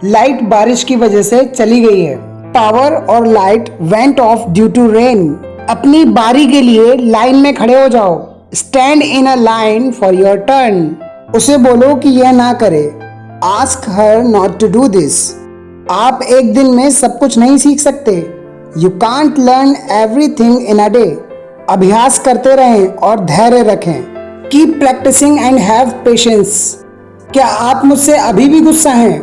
Light बारिश की वजह से चली गई है। पावर और light went off due to rain. अपनी बारी के लिए लाइन में खड़े हो जाओ। Stand in a line for your turn. उसे बोलो कि यह ना करे। Ask her not to do this. आप एक दिन में सब कुछ नहीं सीख सकते। You can't learn everything in a day. अभ्यास करते रहें और धैर्य रखें। Keep practising and have patience. क्या आप मुझसे अभी भी गुस्सा हैं?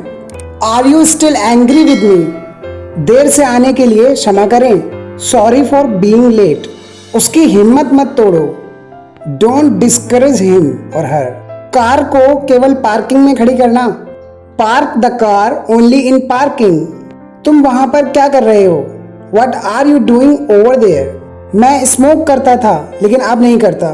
Are you still angry with me? देर से आने के लिए क्षमा करें। Sorry for being late. उसकी हिम्मत मत तोड़ो। डोंट डिस्करेज हिम और हर। कार को केवल पार्किंग में खड़ी करना। Park the car only in parking. तुम वहां पर क्या कर रहे हो? What are you doing over there? मैं स्मोक करता था लेकिन अब नहीं करता।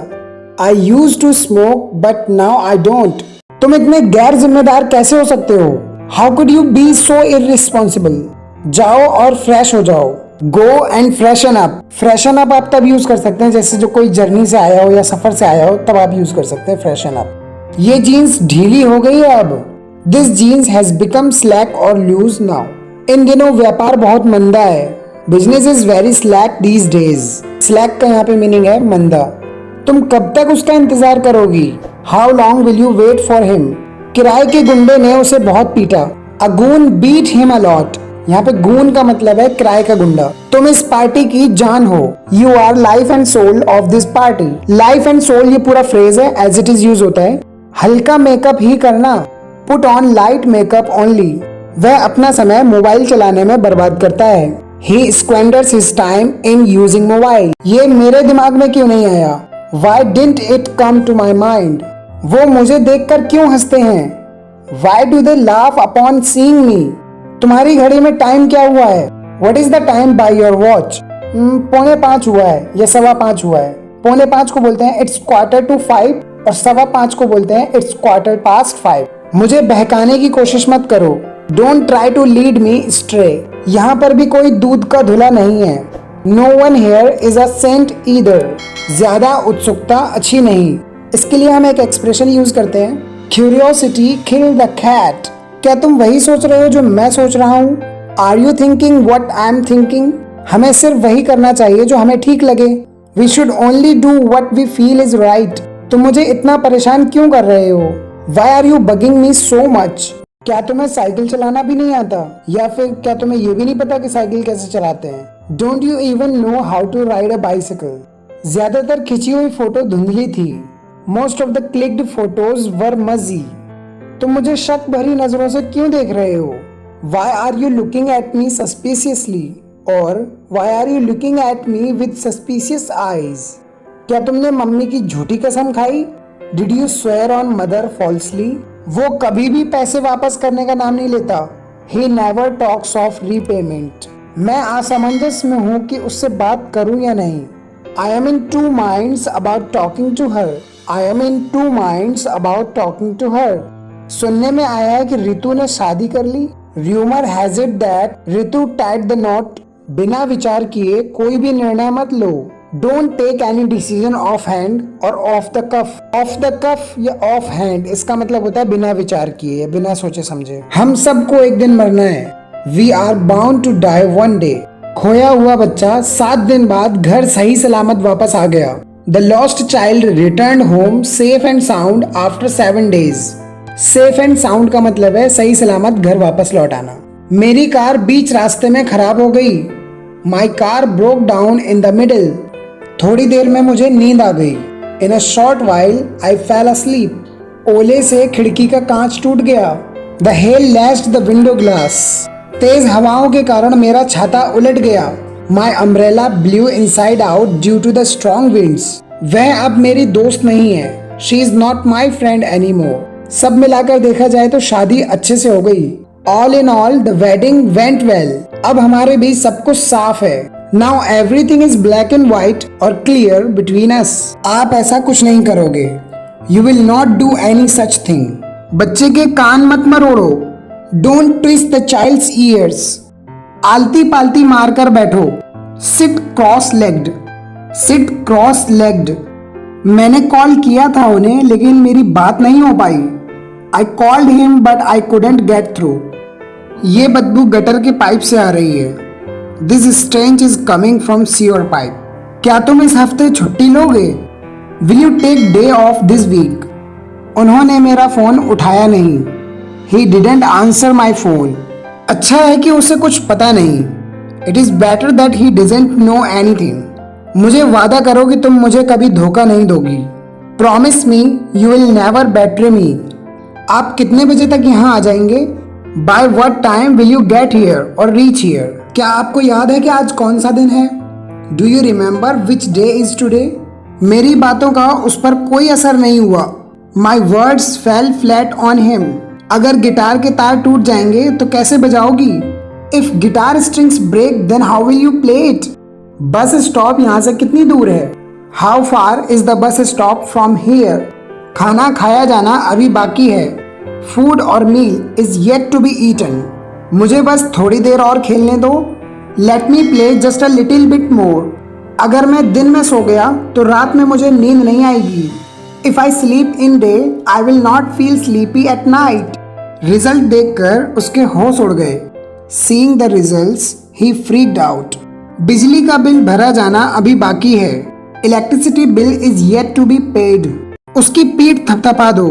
I use to smoke but now I don't. तुम इतने गैर जिम्मेदार कैसे हो सकते हो? How could you be so irresponsible? जाओ और फ्रेश हो जाओ। Go and freshen up. Freshen up आप तब यूज कर सकते हैं जैसे जो कोई जर्नी से आया हो या सफर से आया हो, तब आप यूज कर सकते हैं फ्रेशन अप। ये जीन्स ढीली हो गई है अब। This jeans has become slack और लूज नाउ। इन दिनों व्यापार बहुत मंदा है। Business is very slack these days. Slack का यहाँ पे मीनिंग है मंदा। तुम कब तक उसका इंतजार करोगी? How long will you wait for him? किराए के गुंडे ने उसे बहुत पीटा। A goon beat him a lot. यहाँ पे गून का मतलब है किराए का गुंडा। तुम इस पार्टी की जान हो। You are life and soul of this party. Life and soul ये पूरा फ्रेज है, एज इट इज यूज होता है। हल्का मेकअप ही करना। Put on light makeup only. वह अपना समय मोबाइल चलाने में बर्बाद करता है। He squanders his time in using mobile. ये मेरे दिमाग में क्यों नहीं आया? Why didn't it come to my mind? वो मुझे देखकर क्यों हंसते हैं? Why do they laugh upon seeing me? तुम्हारी घड़ी में टाइम क्या हुआ है? What is the time by your watch? 4:45 हुआ है या 5:15 हुआ है। 4:45 को बोलते हैं It's 4:45 और 5:15 को बोलते हैं It's 5:15। मुझे बहकाने की कोशिश मत करो। Don't try to lead me astray. यहाँ पर भी कोई दूध का धुला नहीं है। No one here is a saint either. ज्यादा उत्सुकता अच्छी नहीं। इसके लिए हम एक एक्सप्रेशन यूज करते हैं, Curiosity killed the cat. क्या तुम वही सोच रहे हो जो मैं सोच रहा हूँ? Are you thinking what I'm thinking? हमें सिर्फ वही करना चाहिए जो हमें ठीक लगे। We should only do what we feel is right. तुम मुझे इतना परेशान क्यों कर रहे हो? Why are you bugging me so much? क्या तुम्हें साइकिल चलाना भी नहीं आता? या फिर क्या तुम्हें ये भी नहीं पता कि साइकिल कैसे चलाते हैं? Don't you even know how to ride a bicycle? ज्यादातर खिंची हुई फोटो धुंधली थी। Most of the clicked photos were muzzy. तुम मुझे शक भरी नजरों से क्यों देख रहे हो? Why are you looking at me suspiciously? और Why are you looking at me with suspicious eyes? क्या तुमने मम्मी की झूठी कसम खाई? Did you swear on mother falsely? वो कभी भी पैसे वापस करने का नाम नहीं लेता। He never talks of repayment. मैं असमंजस में हूँ कि उससे बात करूँ या नहीं। I am in two minds about talking to her. I am in two minds about talking to her. सुनने में आया है कि रितु ने शादी कर ली। Rumor has it that Ritu tied the knot. बिना विचार किए कोई भी निर्णय मत लो। Don't take any decision off hand और off the cuff. Off the cuff या off hand इसका मतलब होता है बिना विचार किए, बिना सोचे समझे। हम सबको एक दिन मरना है। We are bound to die one day. खोया हुआ बच्चा 7 दिन बाद घर सही सलामत वापस आ गया। The lost child returned home safe and sound after 7 days. Safe and sound का मतलब है सही सलामत घर वापस लौट आना। मेरी कार बीच रास्ते में खराब हो गई। My car broke down in the middle. थोड़ी देर में मुझे नींद आ गई। In a short while I fell asleep. ओले से खिड़की का कांच टूट गया। The hail lashed the window glass. तेज हवाओं के कारण मेरा छाता उलट गया। My umbrella blew inside out due to the strong winds. वह अब मेरी दोस्त नहीं है। She is not my friend anymore. सब मिलाकर देखा जाए तो शादी अच्छे से हो गई। All in all, the wedding went well. अब हमारे बीच सब कुछ साफ है। Now everything is black and white or clear between us. आप ऐसा कुछ नहीं करोगे। You will not do any such thing. बच्चे के कान मत मरोड़ो। Don't twist the child's ears. आलती पालती मारकर बैठो। Sit cross-legged. Sit cross-legged. मैंने कॉल किया था उन्हें लेकिन मेरी बात नहीं हो पाई। I called him but I couldn't get through. ये बदबू गटर के पाइप से आ रही है। This stench is coming from sewer pipe. क्या तुम इस हफ्ते छुट्टी लोगे? Will you take day off this week? उन्होंने मेरा फोन उठाया नहीं। He didn't answer my phone. अच्छा है कि उसे कुछ पता नहीं। It is better that he doesn't know anything. मुझे वादा करो कि तुम मुझे कभी धोखा नहीं दोगी। Promise me you will never betray me. आप कितने बजे तक यहाँ आ जाएंगे? By what time will you get here और रीच हियर? क्या आपको याद है कि आज कौन सा दिन है? Do you remember which day is today? मेरी बातों का उस पर कोई असर नहीं हुआ। My words fell flat on him. अगर गिटार के तार टूट जाएंगे तो कैसे बजाओगी? If guitar strings break then how will you play it? Bus stop यहाँ से कितनी दूर है? How far is the bus stop from here? खाना खाया जाना अभी बाकी है। फूड और meal is yet to be eaten. मुझे बस थोड़ी देर और खेलने दो। Let me play just a little bit more. अगर मैं दिन में सो गया तो रात में मुझे नींद नहीं आएगी। If I sleep in day I will not feel sleepy at night. Result देखकर उसके होश उड़ गए। Seeing the results he freaked out. बिजली का बिल भरा जाना अभी बाकी है। Electricity bill is yet to be paid. उसकी पीठ थपथपा दो।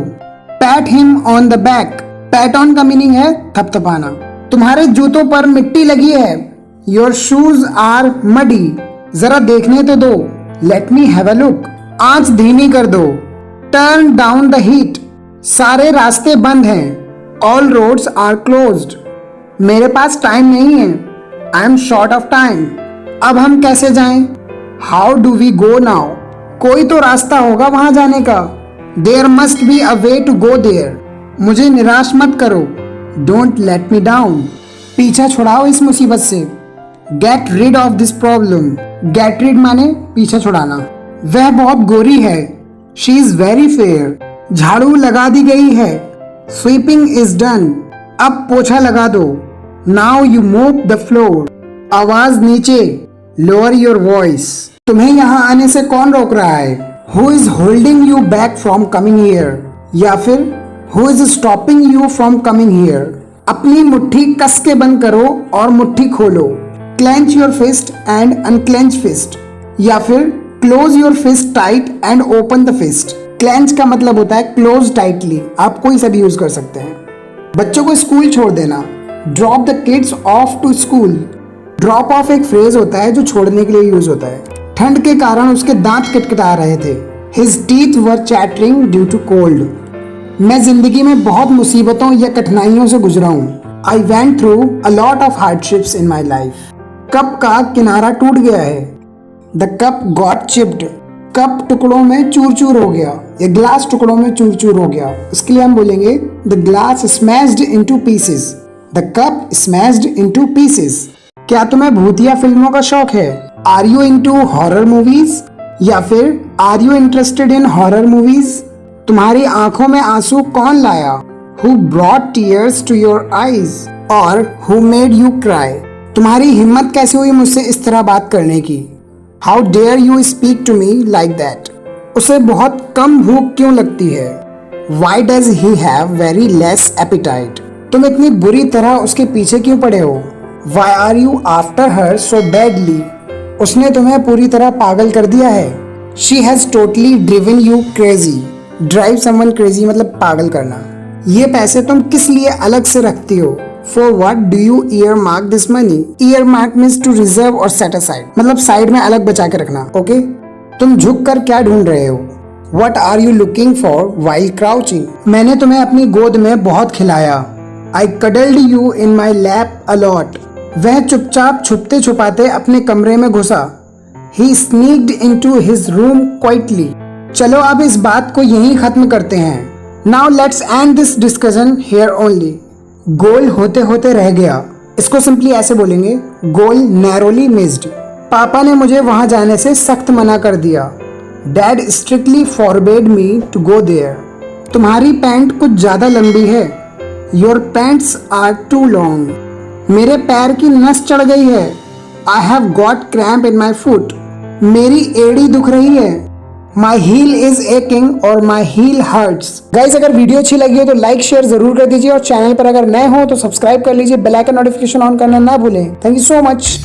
Pat him on the back. Pat on का मीनिंग है थपथपाना। तुम्हारे जूतों पर मिट्टी लगी है। Your shoes are muddy. जरा देखने तो दो। Let me have a look. आंच धीमी कर दो। Turn down the heat. सारे रास्ते बंद हैं। All roads are closed. मेरे पास टाइम नहीं है। I am short of time. अब हम कैसे जाएं? How do we go now? कोई तो रास्ता होगा वहां जाने का। There must be a way to go there. मुझे निराश मत करो। Don't let me down. पीछा छुड़ाओ इस मुसीबत से। Gate rid of this problem. Get rid माने पीछा छुड़ाना। वह बहुत गोरी है। She is very fair. झाड़ू लगा दी गई है। Sweeping is done. अब पोछा लगा दो। Now you move the floor. आवाज नीचे। Lower your voice. तुम्हें यहाँ आने से कौन रोक रहा है? Who is holding you back from coming here? या फिर who is stopping you from coming here? अपनी मुट्ठी कस के बंद करो और मुट्ठी खोलो। Clench your fist and unclench fist. या फिर close your fist tight and open the fist. Clench का मतलब होता है क्लोज टाइटली। आप कोई सा भी यूज कर सकते हैं। बच्चों को स्कूल छोड़ देना। Drop the kids off to school. Drop off एक फ्रेज होता है जो छोड़ने के लिए यूज होता है। ठंड के कारण उसके दांत किटकिटा रहे थे। His teeth were chattering due to cold. मैं जिंदगी में बहुत मुसीबतों या कठिनाइयों से गुजरा हूँ। I went through a lot of hardships in my life. Cup का किनारा टूट गया है। The cup got chipped. Cup टुकड़ों में चूर चूर हो गया या ग्लास टुकड़ों में चूर चूर हो गया। इसके लिए हम बोलेंगे the glass smashed into pieces. The cup smashed into pieces. क्या तुम्हें भूतिया फिल्मों का शौक है? Are you into horror movies? या फिर are you interested in horror movies? तुम्हारी आंखों में आंसू कौन लाया? Who brought tears to your eyes? और who made you cry? तुम्हारी हिम्मत कैसे हुई मुझसे इस तरह बात करने की? How dare you speak to me like that? उसे बहुत कम भूख क्यों लगती है? Why does he have very less appetite? तुम इतनी बुरी तरह उसके पीछे क्यों पड़े हो? Why are you after her so badly? उसने तुम्हें पूरी तरह पागल कर दिया है। She has totally driven you crazy. Drive someone crazy मतलब पागल करना। ये पैसे तुम किस लिए अलग से रखती हो? For what do you earmark this money? Earmark means to reserve और सेट असाइड, मतलब साइड में अलग बचा के रखना। ओके तुम झुक कर क्या ढूंढ रहे हो? What are you looking for while crouching? मैंने तुम्हें अपनी गोद में बहुत खिलाया। I cuddled you in my lap a lot. वह चुपचाप छुपते छुपाते अपने कमरे में घुसा। He sneaked into his room quietly. चलो अब इस बात को यहीं खत्म करते हैं। Now let's end this discussion here only. Goal होते होते रह गया। इसको सिंपली ऐसे बोलेंगे, गोल नैरोली मिस्ड। पापा ने मुझे वहां जाने से सख्त मना कर दिया। Dad strictly forbade me to go there. तुम्हारी पैंट कुछ ज्यादा लंबी है। Your pants are too long. मेरे पैर की नस चढ़ गई है। I have got cramp in my foot. मेरी एड़ी दुख रही है। माई हील इज एकिंग और माई हील हर्ट्स। गाइस अगर वीडियो अच्छी लगी हो तो लाइक शेयर जरूर कर दीजिए और चैनल पर अगर नए हो तो सब्सक्राइब कर लीजिए, बेल आइकन नोटिफिकेशन ऑन करना ना भूलें। Thank you so much.